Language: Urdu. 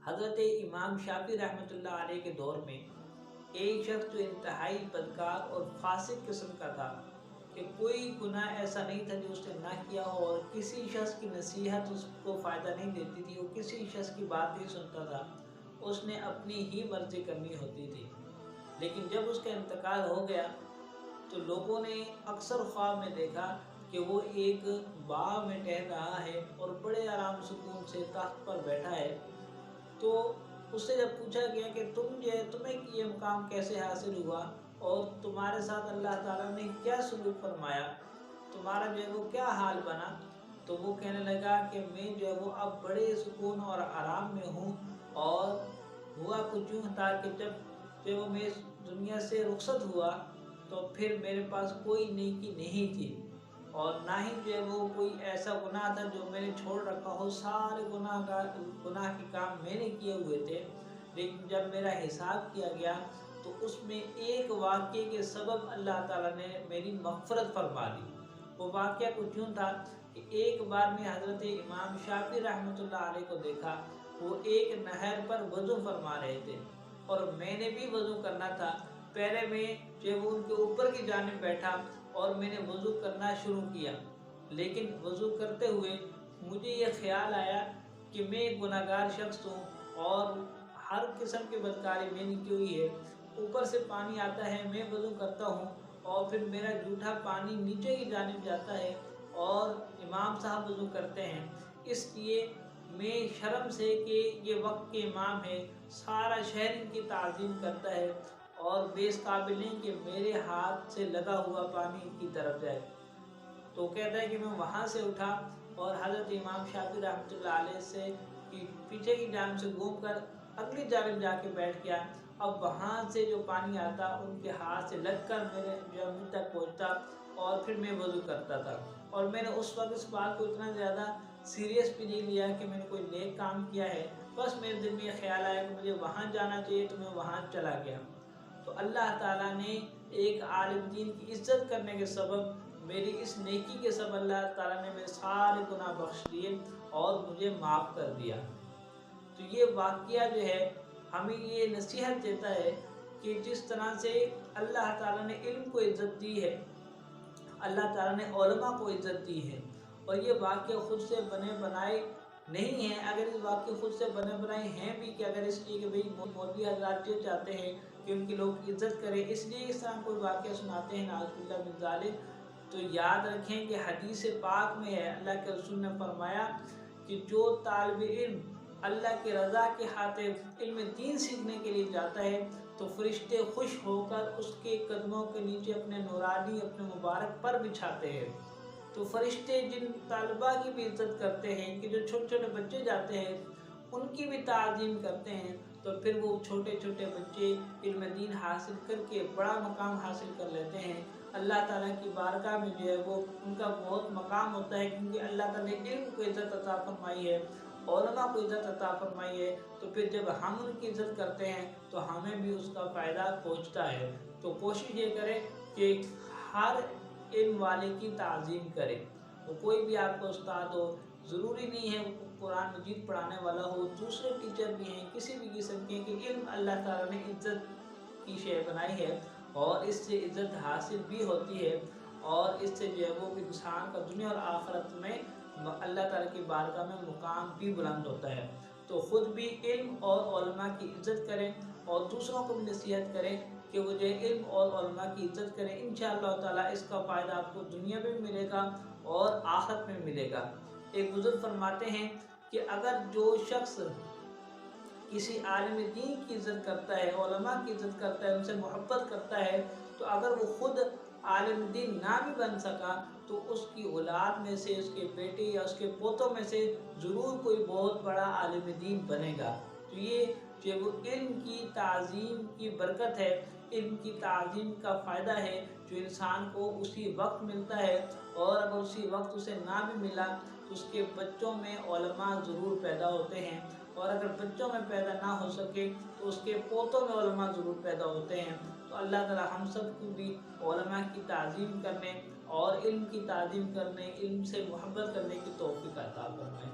حضرت امام شافعی رحمۃ اللہ علیہ کے دور میں ایک شخص جو انتہائی بدکار اور فاسق قسم کا تھا کہ کوئی گناہ ایسا نہیں تھا جو اس نے نہ کیا ہو، اور کسی شخص کی نصیحت اس کو فائدہ نہیں دیتی تھی، وہ کسی شخص کی بات نہیں سنتا تھا، اس نے اپنی ہی مرضی کرنی ہوتی تھی۔ لیکن جب اس کا انتقال ہو گیا تو لوگوں نے اکثر خواب میں دیکھا کہ وہ ایک باغ میں ٹہل رہا ہے اور بڑے آرام سکون سے تخت پر بیٹھا ہے۔ تو اس سے جب پوچھا گیا کہ تمہیں یہ مقام کیسے حاصل ہوا اور تمہارے ساتھ اللہ تعالیٰ نے کیا سلوک فرمایا، تمہارا وہ کیا حال بنا، تو وہ کہنے لگا کہ میں وہ اب بڑے سکون اور آرام میں ہوں، اور ہوا کچھ یوں تھا کہ جب وہ میں اس دنیا سے رخصت ہوا تو پھر میرے پاس کوئی نیکی نہیں تھی، اور نہ ہی وہ کوئی ایسا گناہ تھا جو میں نے چھوڑ رکھا ہو، سارے گناہ کے کام میں نے کیے ہوئے تھے۔ لیکن جب میرا حساب کیا گیا تو اس میں ایک واقعے کے سبب اللہ تعالیٰ نے میری مغفرت فرما دی۔ وہ واقعہ کچھ یوں تھا کہ ایک بار میں حضرت امام شافعی رحمۃ اللہ علیہ کو دیکھا، وہ ایک نہر پر وضو فرما رہے تھے اور میں نے بھی وضو کرنا تھا۔ پہلے میں وہ ان کے اوپر کی جانب بیٹھا اور میں نے وضو کرنا شروع کیا، لیکن وضو کرتے ہوئے مجھے یہ خیال آیا کہ میں ایک گناہ گار شخص ہوں اور ہر قسم کی بدکاری میں نے کی ہوئی ہے۔ اوپر سے پانی آتا ہے، میں وضو کرتا ہوں اور پھر میرا جھوٹا پانی نیچے کی جانب جاتا ہے اور امام صاحب وضو کرتے ہیں، اس لیے میں شرم سے کہ یہ وقت کے امام ہے، سارا شہر ان کی تعظیم کرتا ہے اور بے اس قابل نہیں کہ میرے ہاتھ سے لگا ہوا پانی ان کی طرف جائے۔ تو کہتا ہے کہ میں وہاں سے اٹھا اور حضرت امام شافعی رحمۃ اللہ علیہ سے پیچھے کی جانب سے گھوم کر اگلی جانب جا کے بیٹھ گیا۔ اب وہاں سے جو پانی آتا ان کے ہاتھ سے لگ کر میرے مجھ تک پہنچتا اور پھر میں وضو کرتا تھا، اور میں نے اس وقت اس بات کو اتنا زیادہ سیریس بھی نہیں لیا کہ میں نے کوئی نیک کام کیا ہے، بس میرے دل میں یہ خیال آیا کہ مجھے وہاں جانا چاہیے تو میں وہاں چلا گیا۔ تو اللہ تعالیٰ نے ایک عالم دین کی عزت کرنے کے سبب، میری اس نیکی کے سبب اللہ تعالیٰ نے میرے سارے گناہ بخش دیے اور مجھے معاف کر دیا۔ تو یہ واقعہ جو ہے ہمیں یہ نصیحت دیتا ہے کہ جس طرح سے اللہ تعالیٰ نے علم کو عزت دی ہے، اللہ تعالیٰ نے علماء کو عزت دی ہے، اور یہ واقعہ خود سے بنے بنائے نہیں ہیں۔ اگر اس واقعے خود سے بنے بنائے ہیں بھی کہ اگر اس لیے کہ بھئی مولوی حضرات یہ چاہتے ہیں کہ ان کی لوگ عزت کریں، اس لیے اس طرح کوئی واقعہ سناتے ہیں نعوذ باللہ من ذالک، تو یاد رکھیں کہ حدیث پاک میں ہے، اللہ کے رسول نے فرمایا کہ جو طالب علم اللہ کی رضا کے خاطر علم دین سیکھنے کے لیے جاتا ہے تو فرشتے خوش ہو کر اس کے قدموں کے نیچے اپنے نورانی اپنے مبارک پر بچھاتے ہیں۔ تو فرشتے جن طالبہ کی بھی عزت کرتے ہیں کہ جو چھوٹے چھوٹے بچے جاتے ہیں ان کی بھی تعظیم کرتے ہیں، تو پھر وہ چھوٹے چھوٹے بچے علم دین حاصل کر کے بڑا مقام حاصل کر لیتے ہیں۔ اللہ تعالیٰ کی بارگاہ میں وہ ان کا بہت مقام ہوتا ہے، کیونکہ اللہ تعالیٰ نے علم کو عزت عطا فرمائی ہے، علماء کو عزت عطا فرمائی ہے، تو پھر جب ہم ان کی عزت کرتے ہیں تو ہمیں بھی اس کا فائدہ پہنچتا ہے۔ تو کوشش یہ کریں کہ ہر علم والے کی تعظیم کریں، وہ کوئی بھی آپ کا استاد ہو، ضروری نہیں ہے وہ قرآن مجید پڑھانے والا ہو، دوسرے ٹیچر بھی ہیں کسی بھی قسم کے، کہ علم اللہ تعالیٰ نے عزت کی شے بنائی ہے اور اس سے عزت حاصل بھی ہوتی ہے، اور اس سے وہ انسان کا دنیا اور آخرت میں اللہ تعالیٰ کی بارگاہ میں مقام بھی بلند ہوتا ہے۔ تو خود بھی علم اور علماء کی عزت کریں اور دوسروں کو بھی نصیحت کریں کہ وہ علم اور علماء کی عزت کریں، انشاءاللہ تعالیٰ اس کا فائدہ آپ کو دنیا میں بھی ملے گا اور آخرت میں ملے گا۔ ایک بزرگ فرماتے ہیں کہ اگر جو شخص کسی عالم دین کی عزت کرتا ہے، علماء کی عزت کرتا ہے، ان سے محبت کرتا ہے، تو اگر وہ خود عالم دین نہ بھی بن سکا تو اس کی اولاد میں سے، اس کے بیٹے یا اس کے پوتوں میں سے ضرور کوئی بہت بڑا عالم دین بنے گا۔ تو یہ وہ علم کی تعظیم کی برکت ہے، علم کی تعظیم کا فائدہ ہے جو انسان کو اسی وقت ملتا ہے، اور اگر اسی وقت اسے نہ بھی ملا تو اس کے بچوں میں علماء ضرور پیدا ہوتے ہیں، اور اگر بچوں میں پیدا نہ ہو سکے تو اس کے پوتوں میں علماء ضرور پیدا ہوتے ہیں۔ تو اللہ تعالی ہم سب کو بھی علماء کی تعظیم کرنے اور علم کی تعظیم کرنے، علم سے محبت کرنے کی توفیق عطا فرمائے۔